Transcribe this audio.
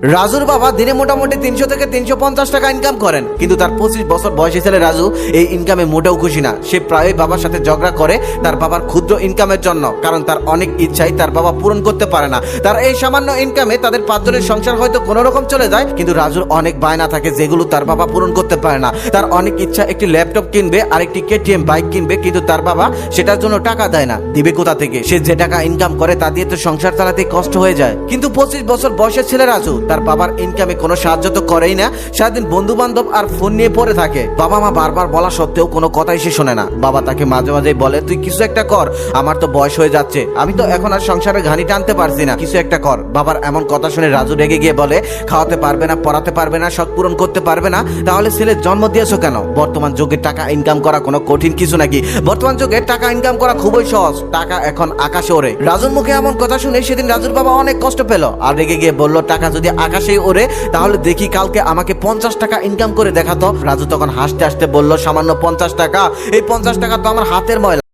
রাজুর বাবা দিনে মোটামুটি 300 থেকে 350 টাকা ইনকাম করেন, কিন্তু তার 25 বছর বয়সী ছেলে রাজু এই ইনকামে মোটেও খুশি না। সে প্রায়ই বাবার সাথে ঝগড়া করে তার বাবার ক্ষুদ্র ইনকামের জন্য, কারণ তার অনেক ইচ্ছাই তার বাবা পূরণ করতে পারে না। তার এই সামান্য ইনকামে তাদের 5 জনের সংসার হয়তো কোনো রকম চলে যায়, কিন্তু রাজুর অনেক বায়না থাকে যেগুলো তার বাবা পূরণ করতে পারে না। তার অনেক ইচ্ছা একটি ল্যাপটপ কিনবে আর একটি কেটিএম বাইক কিনবে, কিন্তু তার বাবা সেটার জন্য টাকা দেয় না। দিবে কোথা থেকে? সে যে টাকা ইনকাম করে তা দিয়ে তো সংসার চালাতে কষ্ট হয়ে যায়। কিন্তু 25 বছর বয়সের ছেলে রাজু তার বাবার ইনকামে কোনো সাহায্য তো করেই না, সারাদিন বন্ধু বান্ধব আর ফোন নিয়ে পড়ে থাকে। বাবা মা বারবার বলা সত্ত্বেও কোনো কথাই সে শোনে না। বাবা তাকে মাঝে মাঝে বলে, তুই কিছু একটা কর, আমার তো বয়স হয়ে যাচ্ছে, আমি তো এখন আর সংসারে ঘানি টানতে পারছি না, কিছু একটা কর। বাবার এমন কথা শুনে রাজু রেগে গিয়ে বলে, খাওয়াতে পারবে না, পড়াতে পারবে না, শখ পূরণ করতে পারবে না, তাহলে ছেলের জন্ম দিয়েছো কেন? বর্তমান যুগে টাকা ইনকাম করা কোনো কঠিন কিছু নাকি? বর্তমান যুগে টাকা ইনকাম করা খুবই সহজ, টাকা এখন আকাশে ওড়ে। রাজুর মুখে এমন কথা শুনে সেদিন রাজুর বাবা অনেক কষ্ট পেল আর রেগে গিয়ে বলল, টাকা যদি আকাশেই ওড়ে তাহলে দেখি কালকে আমাকে 50 টাকা ইনকাম করে দেখাতো। রাজু তখন হাসতে হাসতে বলল, সামান্য 50 টাকা? এই 50 টাকা তো আমার হাতের ময়লা।